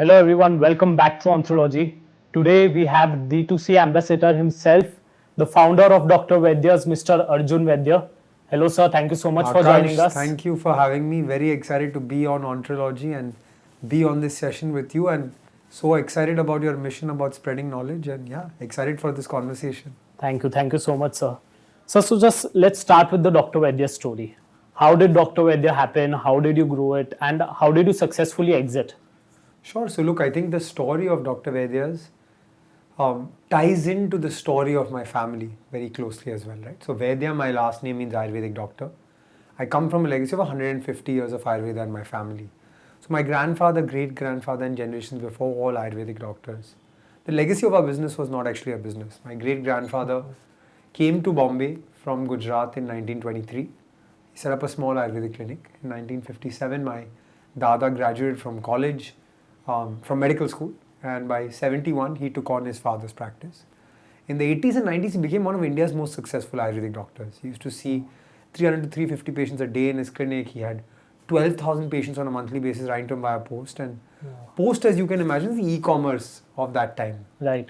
Hello everyone, welcome back to Ontology. Today we have D2C ambassador himself, the founder of Dr. Vaidya's Mr. Arjun Vaidya. Hello sir, thank you so much for joining Akash, us. thank you for having me. Very excited to be on Ontology and be on this session with you, and so excited about your mission about spreading knowledge, and yeah, excited for this conversation. Thank you so much sir. So just let's start with the Dr. Vaidya story. How did Dr. Vaidya happen? How did you grow it? And how did you successfully exit? Sure. So look, I think the story of Dr. Vaidya's ties into the story of my family very closely as well, right? So Vaidya, my last name means Ayurvedic doctor. I come from a legacy of 150 years of Ayurveda in my family. So my grandfather, great grandfather, and generations before, all Ayurvedic doctors. The legacy of our business was not actually a business. My great grandfather came to Bombay from Gujarat in 1923. He set up a small Ayurvedic clinic. In 1957, my Dada graduated from college, from medical school, and by 71, he took on his father's practice. In the 80s and 90s, he became one of India's most successful Ayurvedic doctors. He used to see 300 to 350 patients a day in his clinic. He had 12,000 patients on a monthly basis writing to him via post. And post, as you can imagine, is the e-commerce of that time. Right.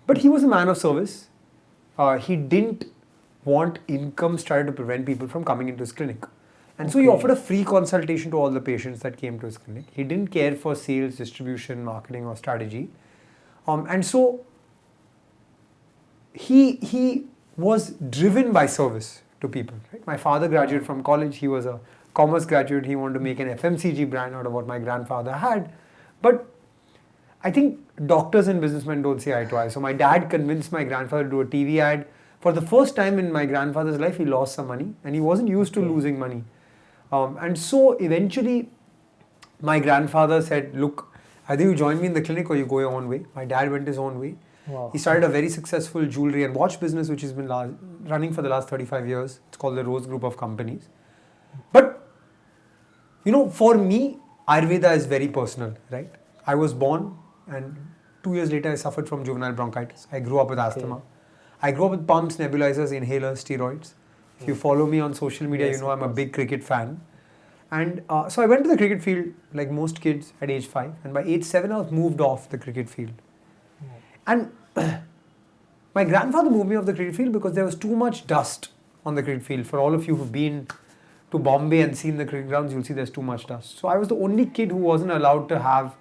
But he was a man of service. He didn't want income started to prevent people from coming into his clinic. And so he offered a free consultation to all the patients that came to his clinic. He didn't care for sales, distribution, marketing, or strategy. And so he was driven by service to people. Right? My father graduated from college. He was a commerce graduate. He wanted to make an FMCG brand out of what my grandfather had. But I think doctors and businessmen don't see eye to eye. So my dad convinced my grandfather to do a TV ad. For the first time in my grandfather's life, he lost some money, and he wasn't used to losing money. And so eventually, my grandfather said, look, either you join me in the clinic or you go your own way. My dad went his own way. Wow. He started a very successful jewelry and watch business, which has been running for the last 35 years. It's called the Rose Group of Companies. But, for me, Ayurveda is very personal, right? I was born, and 2 years later, I suffered from juvenile bronchitis. I grew up with asthma. I grew up with pumps, nebulizers, inhalers, steroids. If you follow me on social media, you know I'm a big cricket fan. And so I went to the cricket field like most kids at age 5. And by age 7, I was moved off the cricket field. And my grandfather moved me off the cricket field because there was too much dust on the cricket field. For all of you who've been to Bombay and seen the cricket grounds, you'll see there's too much dust. So I was the only kid who wasn't allowed to have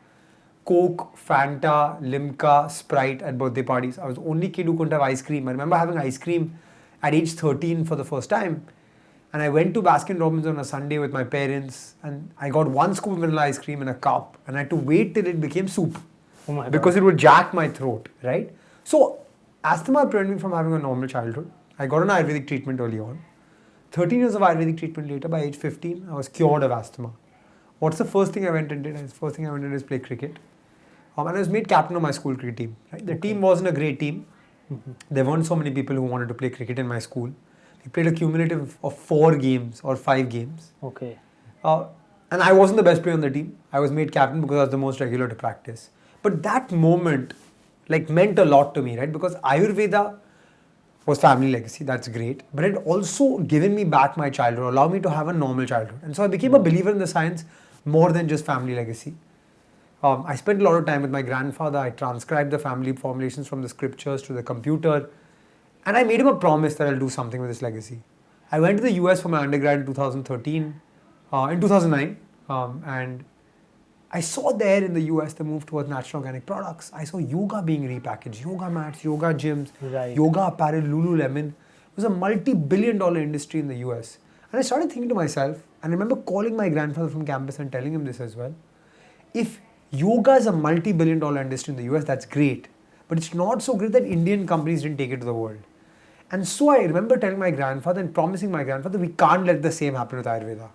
Coke, Fanta, Limca, Sprite at birthday parties. I was the only kid who couldn't have ice cream. I remember having ice cream at age 13 for the first time. And I went to Baskin Robbins on a Sunday with my parents, and I got one scoop of vanilla ice cream in a cup, and I had to wait till it became soup. Oh my Because God. it would jack my throat, right? So asthma prevented me from having a normal childhood. I got an Ayurvedic treatment early on. 13 years of Ayurvedic treatment later, by age 15, I was cured of asthma. What's the first thing I went and did? The first thing I went and did is play cricket. And I was made captain of my school cricket team. Right? The team wasn't a great team. There weren't so many people who wanted to play cricket in my school. We played a cumulative of 4 games or 5 games. Okay. And I wasn't the best player on the team. I was made captain because I was the most regular to practice. But that moment meant a lot to me, right? Because Ayurveda was family legacy, that's great. But it also given me back my childhood, allowed me to have a normal childhood. And so I became a believer in the science more than just family legacy. I spent a lot of time with my grandfather. I transcribed the family formulations from the scriptures to the computer. And I made him a promise that I'll do something with this legacy. I went to the US for my undergrad in 2009. And I saw there in the US the move towards natural organic products. I saw yoga being repackaged, yoga mats, yoga gyms, Right. yoga apparel, Lululemon. It was a multi-billion-dollar industry in the US. And I started thinking to myself, and I remember calling my grandfather from campus and telling him this as well. If yoga is a multi-billion-dollar industry in the US, that's great. But it's not so great that Indian companies didn't take it to the world. And so I remember telling my grandfather and promising my grandfather, we can't let the same happen with Ayurveda.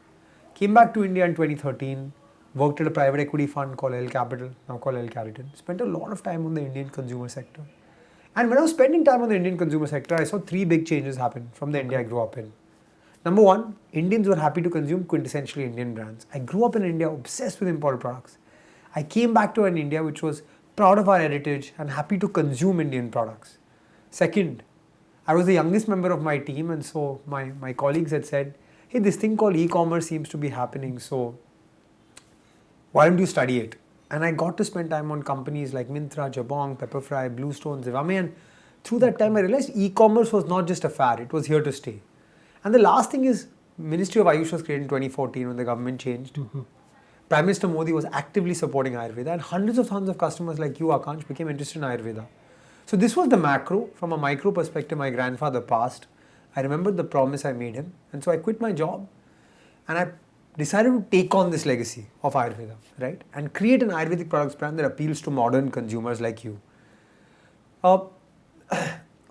Came back to India in 2013, worked at a private equity fund called L Capital, now called L Carrington. Spent a lot of time on the Indian consumer sector. And when I was spending time on the Indian consumer sector, I saw 3 big changes happen from the India I grew up in. Number 1, Indians were happy to consume quintessentially Indian brands. I grew up in India obsessed with imported products. I came back to an India which was proud of our heritage and happy to consume Indian products. Second, I was the youngest member of my team, and so my colleagues had said, hey, this thing called e-commerce seems to be happening, so why don't you study it? And I got to spend time on companies like Myntra, Jabong, Pepperfry, Bluestone, Zivame. And through that time, I realized e-commerce was not just a fad, it was here to stay. And the last thing is, Ministry of Ayush was created in 2014 when the government changed. Prime Minister Modi was actively supporting Ayurveda, and hundreds of thousands of customers like you, Akansh, became interested in Ayurveda. So this was the macro. From a micro perspective, my grandfather passed. I remembered the promise I made him, and so I quit my job, and I decided to take on this legacy of Ayurveda, right? And create an Ayurvedic products brand that appeals to modern consumers like you. Uh,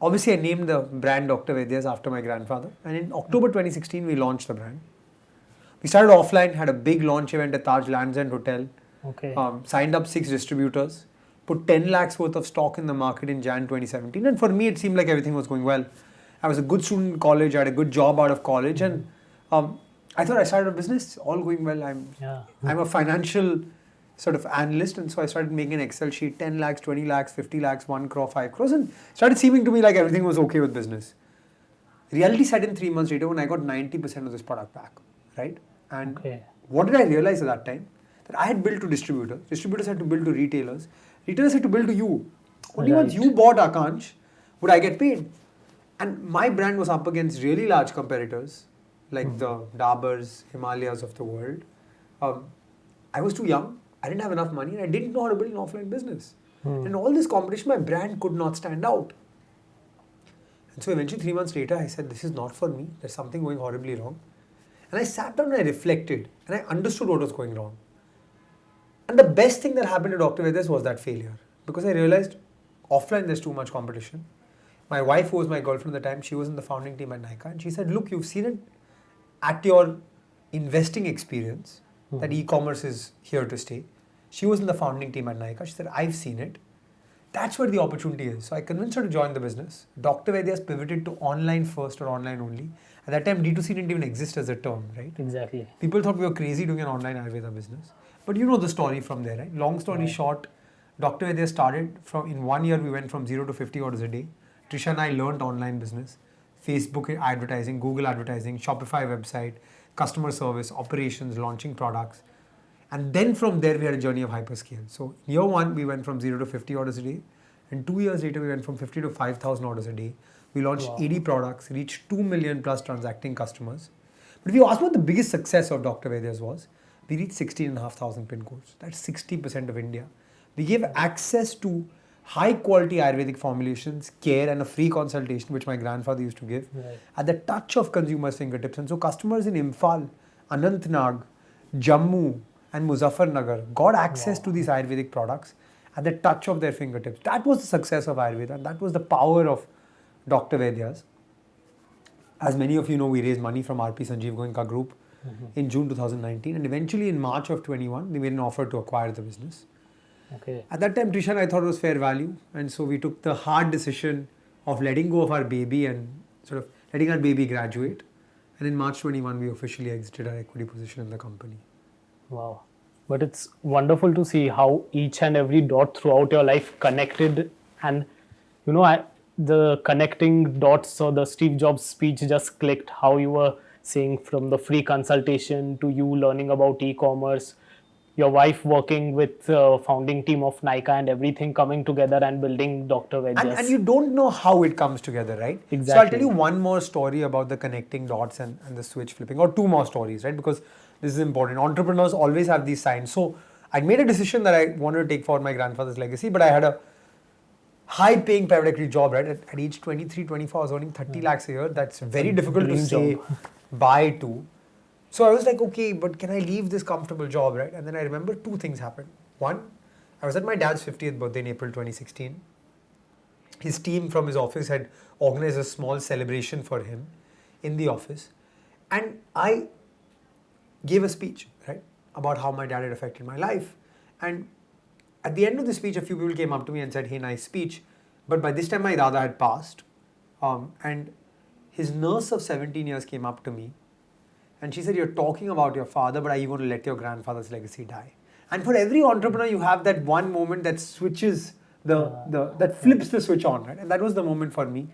Obviously, I named the brand Dr. Vaidya's after my grandfather, and in October 2016, we launched the brand. We started offline, had a big launch event at Taj Lands End Hotel, Okay. signed up 6 distributors, put 10 lakhs worth of stock in the market in Jan 2017, and for me, it seemed like everything was going well. I was a good student in college, I had a good job out of college, and I thought I started a business, all going well. I'm a financial sort of analyst, and so I started making an Excel sheet, 10 lakhs, 20 lakhs, 50 lakhs, 1 crore, 5 crores, and started seeming to me like everything was okay with business. Reality set in 3 months later when I got 90% of this product back, right? And what did I realize at that time? That I had built to distributors, distributors had to build to retailers, retailers had to build to you. Only once you bought Akansh would I get paid. And my brand was up against really large competitors like the Daburs, Himalayas of the world. I was too young, I didn't have enough money, and I didn't know how to build an offline business. And all this competition, my brand could not stand out. And so eventually 3 months later, I said, this is not for me. There's something going horribly wrong. And I sat down and I reflected and I understood what was going wrong. And the best thing that happened to Dr. Vaidya's was that failure. Because I realized offline there's too much competition. My wife, who was my girlfriend at the time, she was in the founding team at Nykaa. And she said, look, you've seen it at your investing experience that e-commerce is here to stay. She was in the founding team at Nykaa. She said, I've seen it. That's where the opportunity is. So I convinced her to join the business. Dr. Vaidya's pivoted to online first or online only. At that time, D2C didn't even exist as a term, right? Exactly. People thought we were crazy doing an online Ayurveda business. But you know the story from there, right? Long story short, Dr. Vaidya started from, in 1 year, we went from 0 to 50 orders a day. Trisha and I learned online business, Facebook advertising, Google advertising, Shopify website, customer service, operations, launching products. And then from there, we had a journey of hyperscale. So year 1, we went from 0 to 50 orders a day. And 2 years later, we went from 50 to 5,000 orders a day. We launched 80 products, reached 2 million plus transacting customers. But if you ask what the biggest success of Dr. Vaidya's was, we reached 16,500 pin codes. That's 60% of India. We gave access to high quality Ayurvedic formulations, care, and a free consultation, which my grandfather used to give, at the touch of consumers' fingertips. And so customers in Imphal, Anantnag, Jammu, and Muzaffarnagar got access to these Ayurvedic products at the touch of their fingertips. That was the success of Ayurveda, and that was the power of Dr. Vaidya's. As many of you know, we raised money from RP Sanjeev Goenka Group in June 2019, and eventually in March of 21, we made an offer to acquire the business. At that time, Trisha and I thought it was fair value, and so we took the hard decision of letting go of our baby and sort of letting our baby graduate. And in March 21, we officially exited our equity position in the company. Wow. But it's wonderful to see how each and every dot throughout your life connected, and the connecting dots. So the Steve Jobs speech just clicked, how you were saying from the free consultation to you learning about e-commerce, your wife working with the founding team of Nykaa, and everything coming together and building Dr. Vaidya's. And you don't know how it comes together, right? Exactly. So I'll tell you one more story about the connecting dots and the switch flipping, or 2 more stories, right? Because this is important. Entrepreneurs always have these signs. So I made a decision that I wanted to take forward my grandfather's legacy, but I had a high paying private equity job, right? At age 23, 24, I was earning 30 lakhs a year. That's very difficult to say bye to. So I was like, okay, but can I leave this comfortable job, right? And then I remember 2 things happened. One, I was at my dad's 50th birthday in April 2016. His team from his office had organized a small celebration for him in the office. And I gave a speech, right, about how my dad had affected my life. And at the end of the speech, a few people came up to me and said, hey, nice speech. But by this time, my dada had passed. And his nurse of 17 years came up to me. And she said, you're talking about your father, but are you going to let your grandfather's legacy die? And for every entrepreneur, you have that one moment that switches, that flips the switch on, right? And that was the moment for me.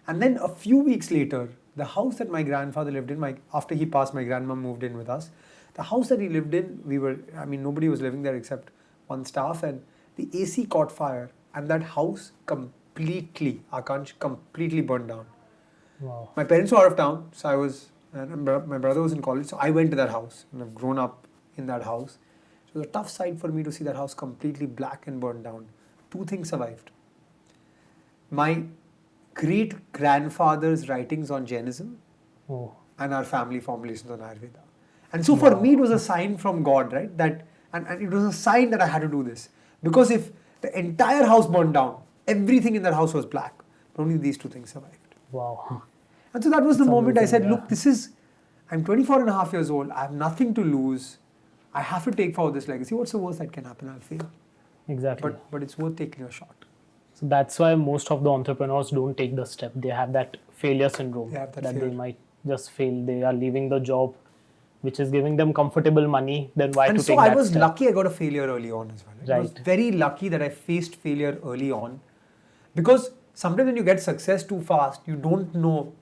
And then a few weeks later, the house that my grandfather lived in, after he passed, my grandma moved in with us. The house that he lived in, nobody was living there except one staff, and the AC caught fire, and that house completely, Akash, completely burned down. Wow. My parents were out of town, so and my brother was in college, so I went to that house, and I've grown up in that house. It was a tough sight for me to see that house completely black and burned down. Two things survived. My great grandfather's writings on Jainism Oh. and our family formulations on Ayurveda. And so for me, it was a sign from God, right? And it was a sign that I had to do this. Because if the entire house burned down, everything in that house was black, but only these two things survived. Wow. And so that was the That's moment I amazing, said, look, I'm 24 and a half years old, I have nothing to lose, I have to take forward this legacy. What's the worst that can happen? I'll fail. Exactly. But it's worth taking a shot. So that's why most of the entrepreneurs don't take the step. They have that failure syndrome, They have that that fear. they might just fail. They are leaving the job, which is giving them comfortable money. Then why And to so take I that was step? lucky I got a failure early on as well. I was Right. very lucky that I faced failure early on, because sometimes when you get success too fast, you don't know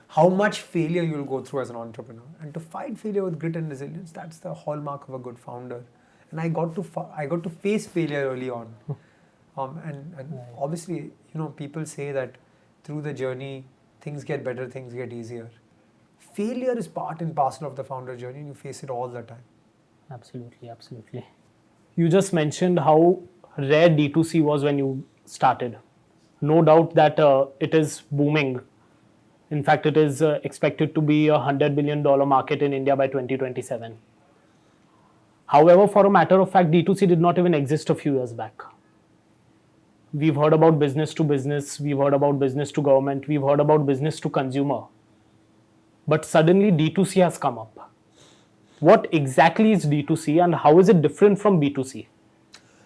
how much failure you'll go through as an entrepreneur. And to fight failure with grit and resilience, that's the hallmark of a good founder. And I got to face failure early on. And obviously, people say that through the journey, things get better, things get easier. Failure is part and parcel of the founder journey, and you face it all the time. Absolutely, absolutely. You just mentioned how rare D2C was when you started. No doubt that it is booming. In fact, it is expected to be $100 billion market in India by 2027. However, for a matter of fact, D2C did not even exist a few years back. We've heard about business to business, we've heard about business to government, we've heard about business to consumer. But suddenly D2C has come up. What exactly is D2C and how is it different from B2C?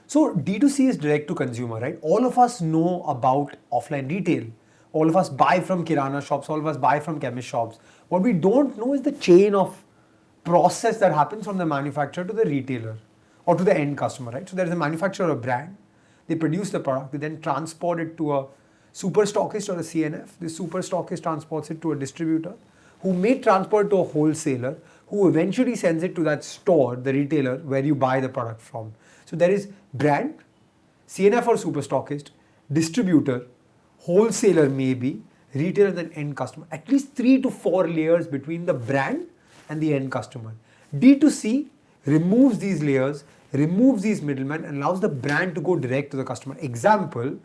So D2C is direct to consumer, right? All of us know about offline retail. All of us buy from kirana shops, all of us buy from chemist shops. What we don't know is the chain of process that happens from the manufacturer to the retailer or to the end customer, right? So there is a manufacturer or a brand. They produce the product, they then transport it to a super stockist or a CNF. The super stockist transports it to a distributor who may transport it to a wholesaler who eventually sends it to that store, the retailer, where you buy the product from. So there is brand, CNF or super stockist, distributor, wholesaler maybe, retailer, then end customer. At least 3 to 4 layers between the brand and the end customer. D2C removes these layers, removes these middlemen, and allows the brand to go direct to the customer. Example,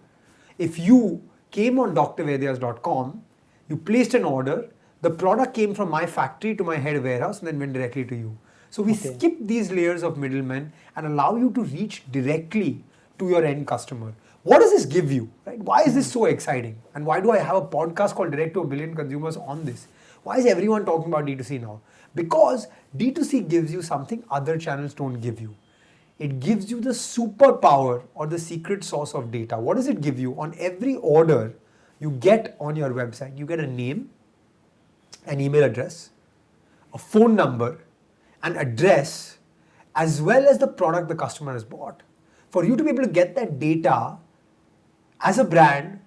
if you came on drvaidyas.com, you placed an order, the product came from my factory to my head warehouse and then went directly to you. So we skip these layers of middlemen and allow you to reach directly to your end customer. What does this give you? Right? Why is this so exciting? And why do I have a podcast called Direct to a Billion Consumers on this? Why is everyone talking about D2C now? Because D2C gives you something other channels don't give you. It gives you the superpower or the secret sauce of data. What does it give you? On every order you get on your website, you get a name, an email address, a phone number, an address, as well as the product the customer has bought. For you to be able to get that data as a brand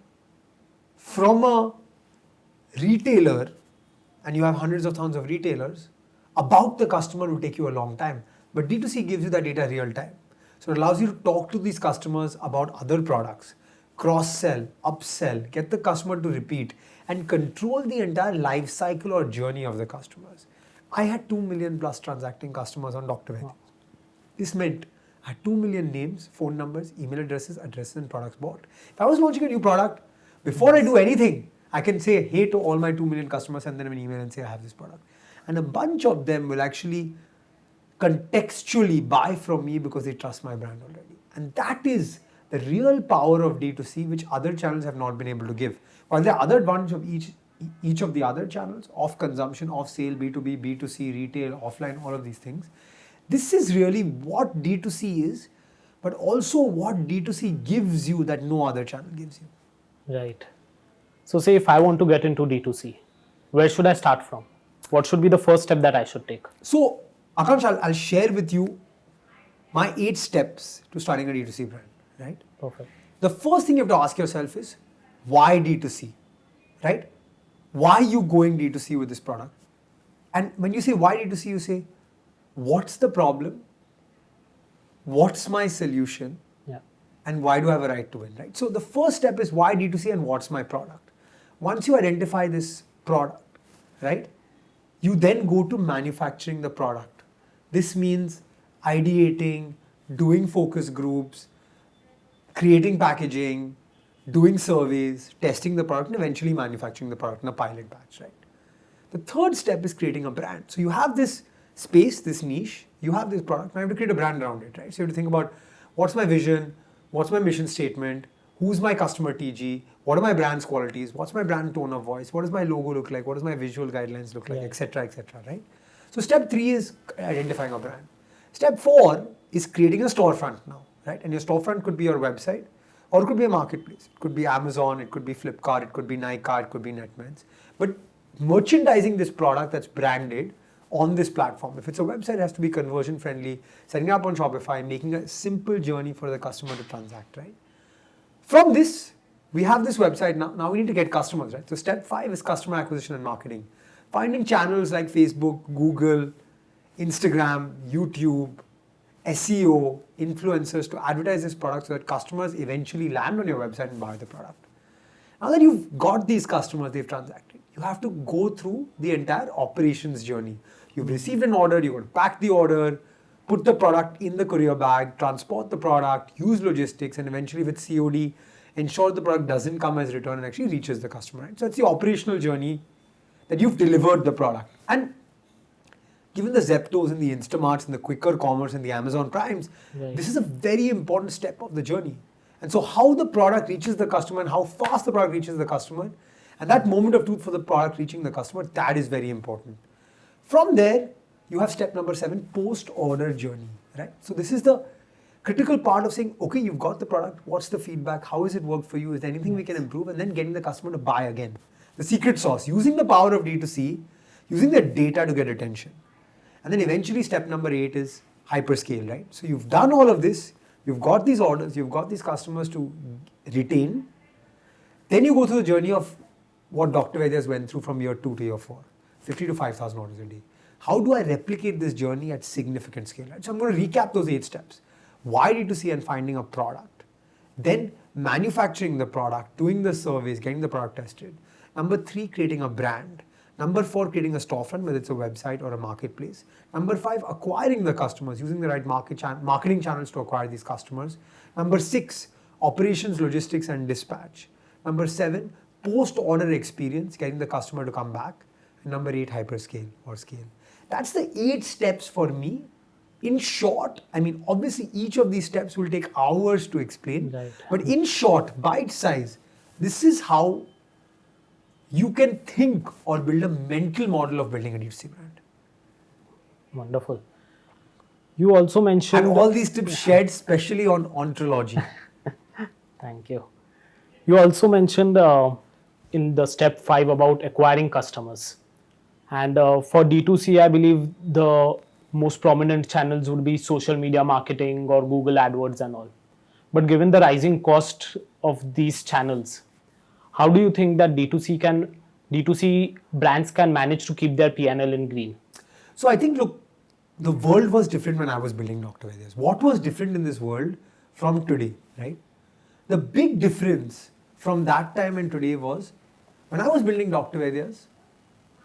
from a retailer, and you have hundreds of thousands of retailers, about the customer will take you a long time. But D2C gives you that data real time. So it allows you to talk to these customers about other products, cross-sell, upsell, get the customer to repeat, and control the entire life cycle or journey of the customers. I had 2 million plus transacting customers on Dr. Vaidya. This meant I had 2 million names, phone numbers, email addresses, and products bought. If I was launching a new product, before I do anything, I can say hey to all my 2 million customers, send them an email and say I have this product. And a bunch of them will actually contextually buy from me because they trust my brand already. And that is the real power of D2C, which other channels have not been able to give. While there are other advantages of each of the other channels, of consumption, of sale, B2B, B2C, retail, offline, all of these things, this is really what D2C is, but also what D2C gives you that no other channel gives you. Right. So say if I want to get into D2C, where should I start from? What should be the first step that I should take? So, Akansh, I'll share with you my 8 steps to starting a D2C brand, right? Perfect. The first thing you have to ask yourself is, why D2C, right? Why are you going D2C with this product? And when you say why D2C, you say, what's the problem? what's my solution, Yeah. and why do I have a right to win, right? So the first step is why D2C and what's my product. Once you identify this product, right, you then go to manufacturing the product. This means ideating, doing focus groups, creating packaging, doing surveys, testing the product, and eventually manufacturing the product in a pilot batch, right? The third step is creating a brand. So you have this space, this niche, you have this product, now you have to create a brand around it, right? So you have to think about what's my vision, what's my mission statement, who's my customer TG, what are my brand's qualities, what's my brand tone of voice, what does my logo look like, what does my visual guidelines look like, Yeah. etc., right? So step 3 is identifying a brand. Step 4 is creating a storefront now, right? And your storefront could be your website, or it could be a marketplace. It could be Amazon, it could be Flipkart, it could be Nykaa, it could be Netmans. But merchandising this product that's branded on this platform. If it's a website, it has to be conversion friendly, setting it up on Shopify, making a simple journey for the customer to transact, right? From this, we have this website now. Now we need to get customers, right? So step 5 is customer acquisition and marketing. Finding channels like Facebook, Google, Instagram, YouTube, SEO, influencers to advertise this product so that customers eventually land on your website and buy the product. Now that you've got these customers, they've transacted, you have to go through the entire operations journey. You've received an order, you've got to pack the order, put the product in the courier bag, transport the product, use logistics, and eventually with COD, ensure the product doesn't come as return and actually reaches the customer. Right? So it's the operational journey that you've delivered the product. And given the Zeptos and the Instamarts and the quicker commerce and the Amazon Primes, Right. this is a very important step of the journey. And so how the product reaches the customer and how fast the product reaches the customer, and that moment of truth for the product reaching the customer, that is very important. From there, you have step number 7, post-order journey, right? So this is the critical part of saying, okay, you've got the product, what's the feedback, how has it worked for you, is there anything we can improve, and then getting the customer to buy again. The secret sauce, using the power of D2C, using the data to get attention. And then eventually step number 8 is hyperscale, right? So you've done all of this, you've got these orders, you've got these customers to retain. Then you go through the journey of what Dr. Vaidya's went through from year 2 to year 4, 50 to 5,000 orders a day. How do I replicate this journey at significant scale? Right? So I'm going to recap those 8 steps. Why D2C and finding a product. Then manufacturing the product, doing the surveys, getting the product tested. Number 3, creating a brand. Number 4, creating a storefront, whether it's a website or a marketplace. Number 5, acquiring the customers, using the right marketing channels to acquire these customers. Number 6, operations, logistics, and dispatch. Number 7, post-order experience, getting the customer to come back. And number 8, hyperscale or scale. That's the 8 steps for me. In short, I mean, obviously each of these steps will take hours to explain. Right. But in short, bite size, this is how you can think or build a mental model of building a D2C brand. Wonderful. You also mentioned... And all these tips shared specially on ontology. Thank you. You also mentioned in the step 5 about acquiring customers. And for D2C, I believe the most prominent channels would be social media marketing or Google AdWords and all. But given the rising cost of these channels, how do you think that D2C brands can manage to keep their P&L in green? So I think, look, the world was different when I was building Dr. Vaidya's. What was different in this world from today, right? The big difference from that time and today was, when I was building Dr. Vaidya's,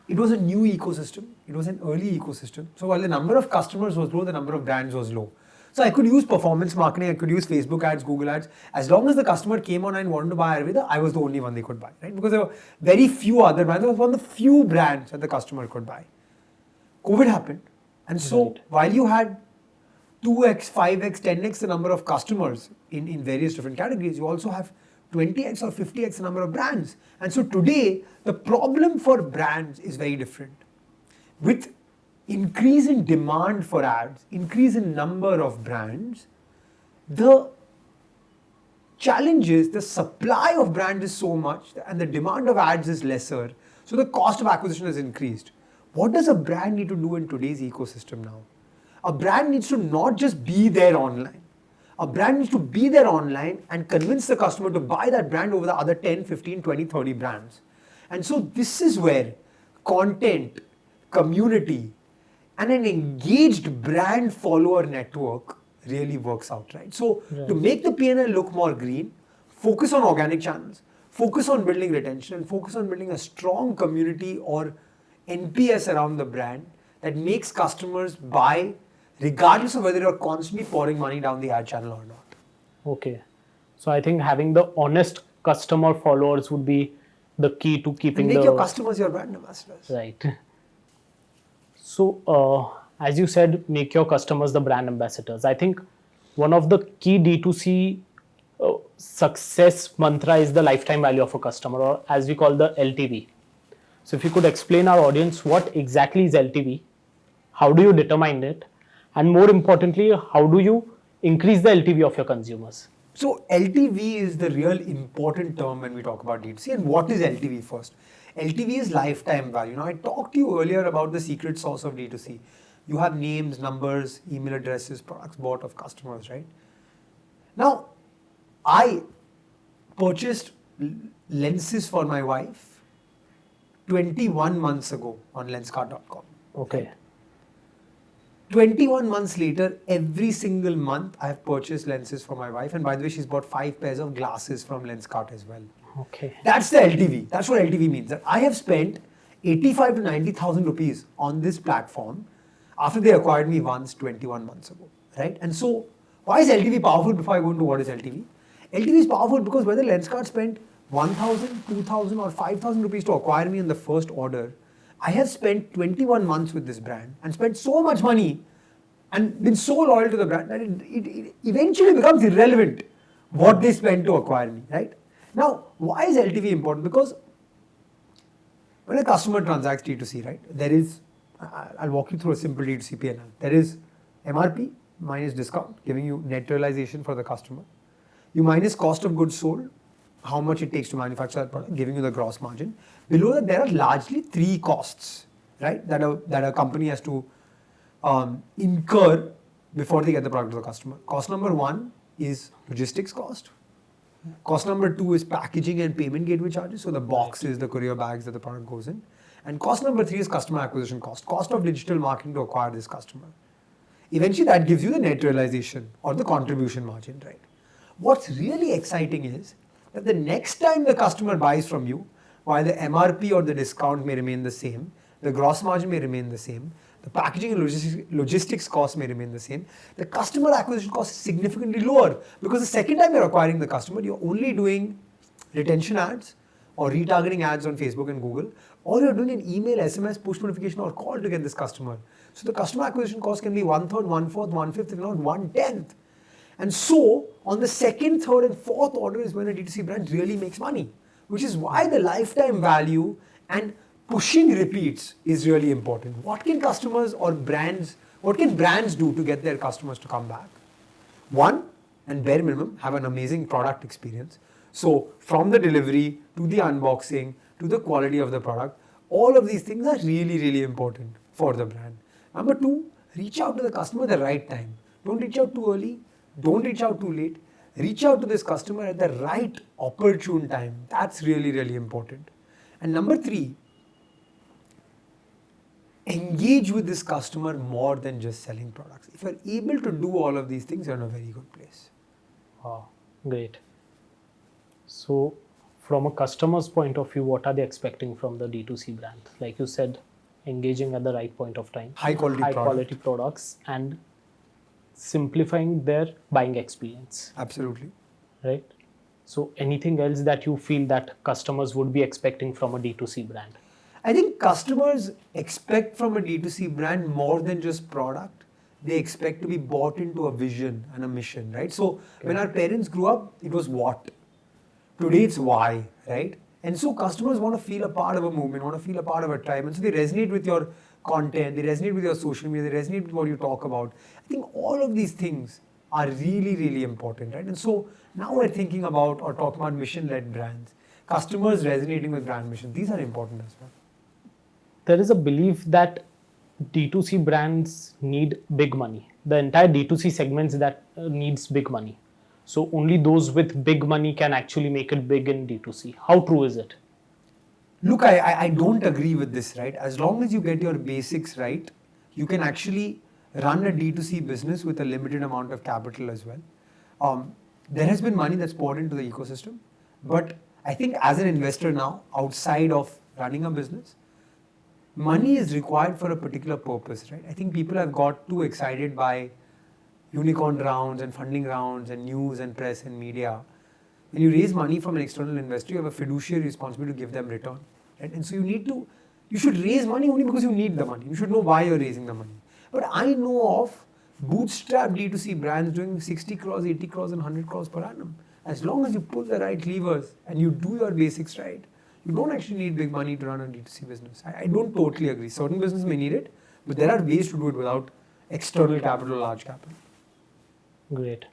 it was a new ecosystem. It was an early ecosystem. So while the number of customers was low, the number of brands was low. So I could use performance marketing, I could use Facebook ads, Google ads. As long as the customer came on and wanted to buy Ayurveda, I was the only one they could buy, right? Because there were very few other brands. I was one of the few brands that the customer could buy. COVID happened. And so Right. while you had 2x, 5x, 10x the number of customers in various different categories, you also have 20x or 50x the number of brands. And so today, the problem for brands is very different. With increase in demand for ads, increase in number of brands, the challenge is the supply of brands is so much and the demand of ads is lesser. So the cost of acquisition has increased. What does a brand need to do in today's ecosystem now? A brand needs to not just be there online. A brand needs to be there online and convince the customer to buy that brand over the other 10, 15, 20, 30 brands. And so this is where content, community, and an engaged brand follower network really works out, right? So Right. to make the P&L look more green, focus on organic channels, focus on building retention, and focus on building a strong community or NPS around the brand that makes customers buy regardless of whether you're constantly pouring money down the ad channel or not. Okay. So I think having the honest customer followers would be the key to And keeping make the your customers your brand ambassadors. right. So as you said, make your customers the brand ambassadors. I think one of the key D2C success mantra is the lifetime value of a customer, or as we call the LTV. So if you could explain our audience what exactly is LTV, how do you determine it, and more importantly, how do you increase the LTV of your consumers? So LTV is the real important term when we talk about D2C. And what is LTV first? LTV is lifetime value. Now I talked to you earlier about the secret sauce of D2C. You have names, numbers, email addresses, products bought of customers, right? Now, I purchased lenses for my wife 21 months ago on lenscart.com. Okay. 21 months later, every single month, I have purchased lenses for my wife. And by the way, she's bought 5 pairs of glasses from Lenscart as well. Okay. That's the LTV. That's what LTV means. That I have spent 85 to 90,000 rupees on this platform after they acquired me once 21 months ago, right? And so, why is LTV powerful before I go into what is LTV? LTV is powerful because whether Lenscart spent 1,000, 2,000 or 5,000 rupees to acquire me in the first order, I have spent 21 months with this brand and spent so much money and been so loyal to the brand that it eventually becomes irrelevant what they spent to acquire me, right? Now, why is LTV important? Because when a customer transacts D2C, right, there is, I'll walk you through a simple D2C P&L. There is MRP minus discount, giving you net realization for the customer. You minus cost of goods sold, how much it takes to manufacture that product, giving you the gross margin. Below that, there are largely 3 costs, right, that a company has to incur before they get the product to the customer. Cost number 1 is logistics cost. Cost number 2 is packaging and payment gateway charges, so the boxes, the courier bags that the product goes in. And cost number 3 is customer acquisition cost of digital marketing to acquire this customer. Eventually, that gives you the net realization or the contribution margin, right? What's really exciting is that the next time the customer buys from you, while the MRP or the discount may remain the same, the gross margin may remain the same, the packaging and logistics cost may remain the same, the customer acquisition cost is significantly lower because the second time you're acquiring the customer, you're only doing retention ads or retargeting ads on Facebook and Google, or you're doing an email, SMS, push notification or call to get this customer. So the customer acquisition cost can be 1/3, 1/4, 1/5, if not 1/10. And so, on the second, third, and fourth order is when a D2C brand really makes money, which is why the lifetime value and pushing repeats is really important. What can customers or brands, what can brands do to get their customers to come back? One, and bare minimum, have an amazing product experience. So, from the delivery to the unboxing to the quality of the product, all of these things are really, really important for the brand. Number 2, reach out to the customer at the right time. Don't reach out too early. Don't reach out too late. Reach out to this customer at the right opportune time. That's really, really important. And number 3, engage with this customer more than just selling products. If you're able to do all of these things, you're in a very good place. Wow, great. So, from a customer's point of view, what are they expecting from the D2C brand? Like you said, engaging at the right point of time, High quality products, and simplifying their buying experience. Absolutely. Right? So, anything else that you feel that customers would be expecting from a D2C brand? I think customers expect from a D2C brand more than just product. They expect to be bought into a vision and a mission, right? So when our parents grew up, it was what? Today it's why, right? And so customers want to feel a part of a movement, want to feel a part of a tribe. And so they resonate with your content, they resonate with your social media, they resonate with what you talk about. I think all of these things are really, really important, right? And so now we're thinking about or talking about mission-led brands. Customers resonating with brand mission. These are important as well. There is a belief that D2C brands need big money. The entire D2C segments that needs big money. So only those with big money can actually make it big in D2C. How true is it? Look, I don't agree with this, right? As long as you get your basics right, you can actually run a D2C business with a limited amount of capital as well. There has been money that's poured into the ecosystem, but I think as an investor now, outside of running a business, money is required for a particular purpose, right? I think people have got too excited by unicorn rounds and funding rounds and news and press and media. When you raise money from an external investor, you have a fiduciary responsibility to give them return, right? And so you should raise money only because you need the money. You should know why you're raising the money. But I know of bootstrap D2C brands doing 60 crores, 80 crores and 100 crores per annum. As long as you pull the right levers and you do your basics right, you don't actually need big money to run a D2C business. I don't totally agree. Certain businesses may need it, but there are ways to do it without external capital, large capital. Great.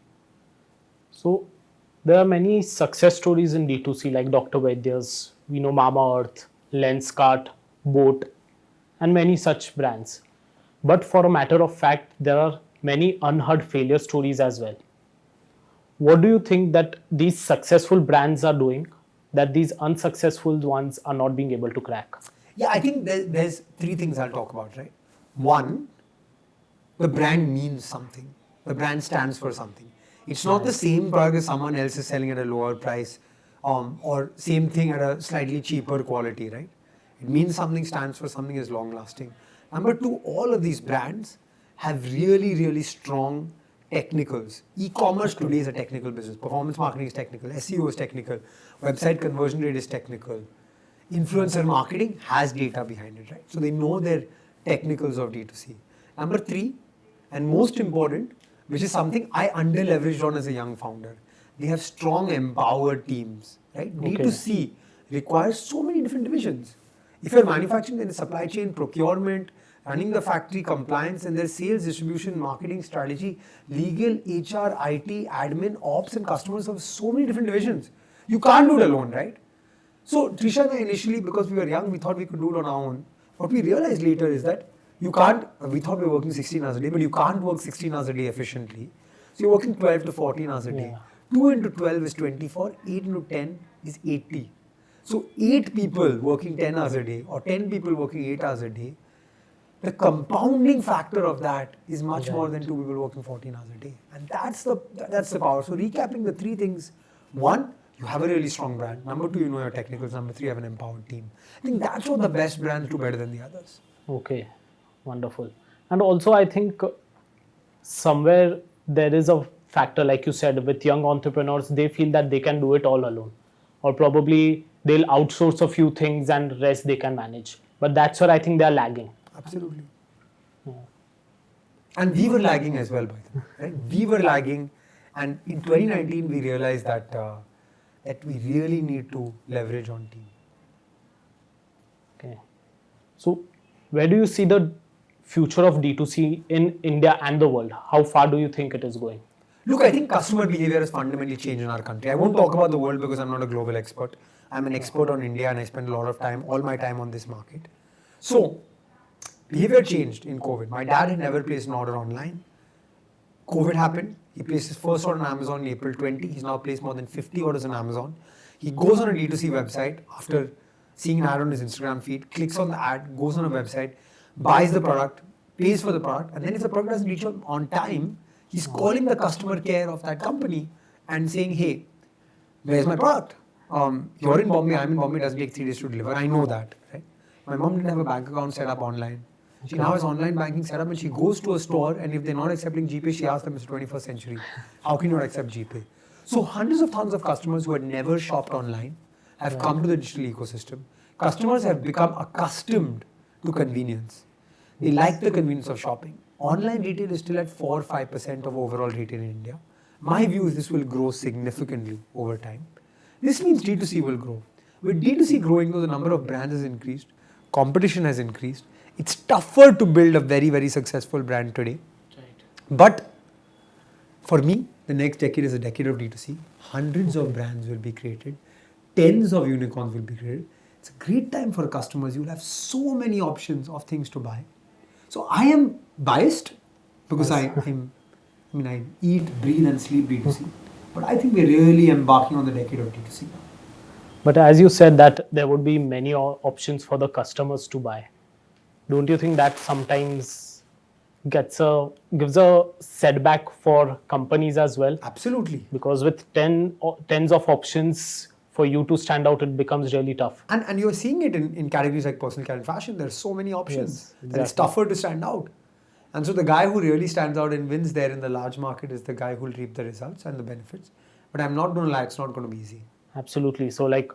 So there are many success stories in D2C like Dr. Vaidya's, we know Mamaearth, Lenskart, Boat, and many such brands. But for a matter of fact, there are many unheard failure stories as well. What do you think that these successful brands are doing that these unsuccessful ones are not being able to crack? Yeah, I think there's three things I'll talk about, right? One, the brand means something. The brand stands for something. It's not the same product as someone else is selling at a lower price, or same thing at a slightly cheaper quality, right? It means something, stands for something, is long lasting. Number two, all of these brands have really, really strong technicals. E-commerce today is a technical business. Performance marketing is technical. SEO is technical. Website conversion rate is technical. Influencer marketing has data behind it, right? So they know their technicals of D2C. Number three, and most important, which is something I under-leveraged on as a young founder, they have strong, empowered teams, right? Okay. D2C requires so many different divisions. If you're manufacturing, then the supply chain, procurement, running the factory, compliance, and there's sales, distribution, marketing, strategy, legal, HR, IT, admin, ops, and customer service. So many different divisions. You can't do it alone, right? So Trisha and I initially, because we were young, we thought we could do it on our own. What we realized later is that you can't, we thought we were working 16 hours a day, but you can't work 16 hours a day efficiently. So you're working 12 to 14 hours a day. 2 into 12 is 24, 8 into 10 is 80. So 8 people working 10 hours a day or 10 people working 8 hours a day, the compounding factor of that is much more than 2 people working 14 hours a day. And that's the power. So recapping the three things: one, you have a really strong brand. Number two, you know your technicals. Number three, you have an empowered team. I think that's what the best brands do better than the others. Okay, wonderful. And also, I think somewhere there is a factor, like you said, with young entrepreneurs, they feel that they can do it all alone, or probably they'll outsource a few things and rest they can manage. But that's where I think they're lagging. Absolutely. And we were lagging as well, by the way. Right? We were lagging, and in 2019 we realized that that we really need to leverage on team. Okay. So, where do you see the future of D2C in India and the world? How far do you think it is going? Look, I think customer behavior has fundamentally changed in our country. I won't talk about the world because I'm not a global expert. I'm an expert on India, and I spend a lot of time, all my time, on this market. So, behavior changed in COVID. My dad had never placed an order online. COVID happened. He placed his first order on Amazon in April 20. He's now placed more than 50 orders on Amazon. He goes on a D2C website after seeing an ad on his Instagram feed, clicks on the ad, goes on a website, buys the product, pays for the product, and then if the product doesn't reach on time, he's calling the customer care of that company and saying, hey, where's my product? You're in Bombay, I'm in Bombay, it doesn't take 3 days to deliver. I know that, right? My mom didn't have a bank account set up online. She now has online banking set up, and she goes to a store, and if they're not accepting GPay, she asks them, it's the 21st century. How can you not accept GPay? So hundreds of thousands of customers who had never shopped online have come to the digital ecosystem. Customers have become accustomed to convenience. They like the convenience of shopping. Online retail is still at 4 or 5% of overall retail in India. My view is this will grow significantly over time. This means D2C will grow. With D2C growing, though, the number of brands has increased, competition has increased. It's tougher to build a very, very successful brand today. Right. But for me, the next decade is a decade of D2C. Hundreds of brands will be created. Tens of unicorns will be created. It's a great time for customers. You'll have so many options of things to buy. So I am biased because I eat, breathe and sleep D2C. But I think we're really embarking on the decade of D2C now. But as you said that there would be many options for the customers to buy. Don't you think that sometimes gives a setback for companies as well, Absolutely. because with tens of options for you to stand out, it becomes really tough. And you're seeing it in categories like personal care and fashion. There's so many options Yes, that it's exactly. tougher to stand out. And so the guy who really stands out and wins there in the large market is the guy who'll reap the results and the benefits. But I'm not going to lie, it's not going to be easy. Absolutely. So like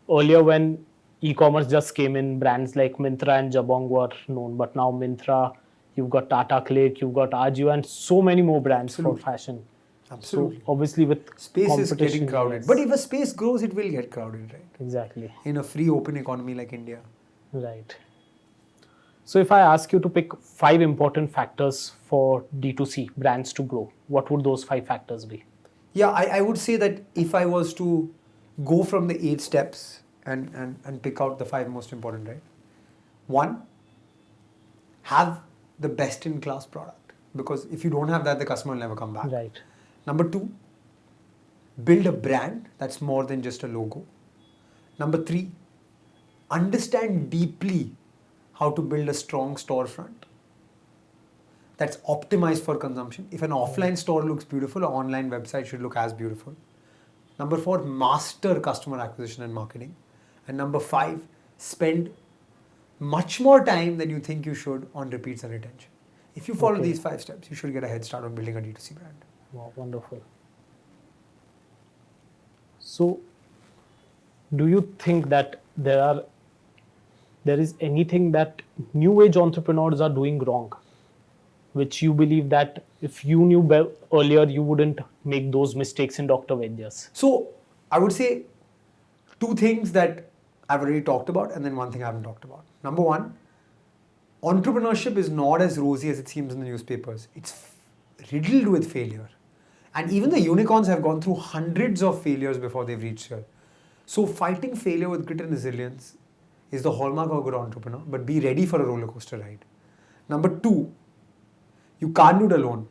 earlier when e-commerce just came in, brands like Myntra and Jabong were known, but now Myntra, you've got Tata Click, you've got Ajio, and so many more brands for Absolutely. fashion. Absolutely. So obviously with Space is competition, getting crowded. yes, But if a space grows, it will get crowded, right? exactly, In a free open economy like India. right. So if I ask you to pick 5 important factors for D2C brands to grow, what would those 5 factors be? Yeah, I would say that if I was to go from the 8 steps and pick out the 5 most important, right? One, have the best in class product. Because if you don't have that, the customer will never come back. Right. Number two, build a brand that's more than just a logo. Number three, understand deeply how to build a strong storefront that's optimized for consumption. If an offline store looks beautiful, an online website should look as beautiful. Number four, master customer acquisition and marketing. And number five, spend much more time than you think you should on repeats and retention. If you follow Okay. these 5 steps, you should get a head start on building a D2C brand. Wow, wonderful. So do you think that there is anything that new age entrepreneurs are doing wrong, which you believe that if you knew earlier, you wouldn't make those mistakes in Dr. Vaidya's? So I would say 2 things that I've already talked about, and then one thing I haven't talked about. Number one, entrepreneurship is not as rosy as it seems in the newspapers. It's riddled with failure. And even the unicorns have gone through hundreds of failures before they've reached here. So fighting failure with grit and resilience is the hallmark of a good entrepreneur, but be ready for a roller coaster ride. Number two, you can't do it alone.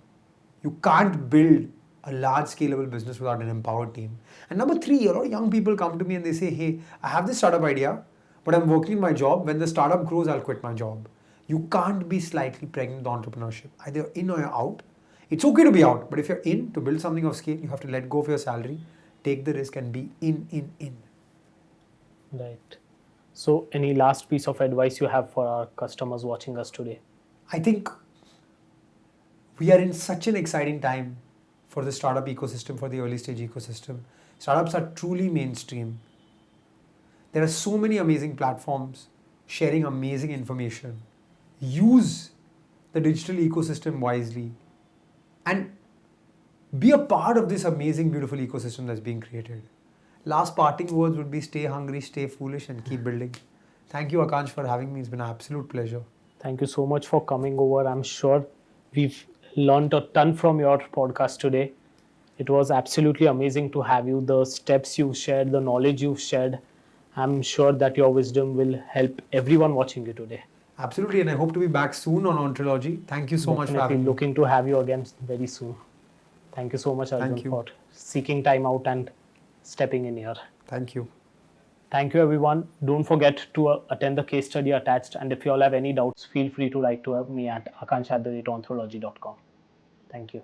You can't build a large scalable business without an empowered team. And number three, a lot of young people come to me and they say, hey, I have this startup idea, but I'm working my job. When the startup grows, I'll quit my job. You can't be slightly pregnant with entrepreneurship. Either you're in or you're out. It's okay to be out, but if you're in to build something of scale, you have to let go of your salary, take the risk and be in. Right. So any last piece of advice you have for our customers watching us today? I think we are in such an exciting time for the startup ecosystem, for the early stage ecosystem. Startups are truly mainstream. There are so many amazing platforms sharing amazing information. Use the digital ecosystem wisely and be a part of this amazing, beautiful ecosystem that's being created. Last parting words would be stay hungry, stay foolish, and keep building. Thank you, Akansh, for having me. It's been an absolute pleasure. Thank you so much for coming over. I'm sure we've learned a ton from your podcast today. It was absolutely amazing to have you. The steps you've shared, the knowledge you've shared, I'm sure that your wisdom will help everyone watching you today. Absolutely, and I hope to be back soon on Ontology. Thank you so much for Definitely having me. looking to have you again very soon. Thank you so much, Arjun, Thank you. for seeking time out and stepping in here. Thank you. Thank you, everyone. Don't forget to attend the case study attached. And if you all have any doubts, feel free to write to me at akansh@onthrology.com. Thank you.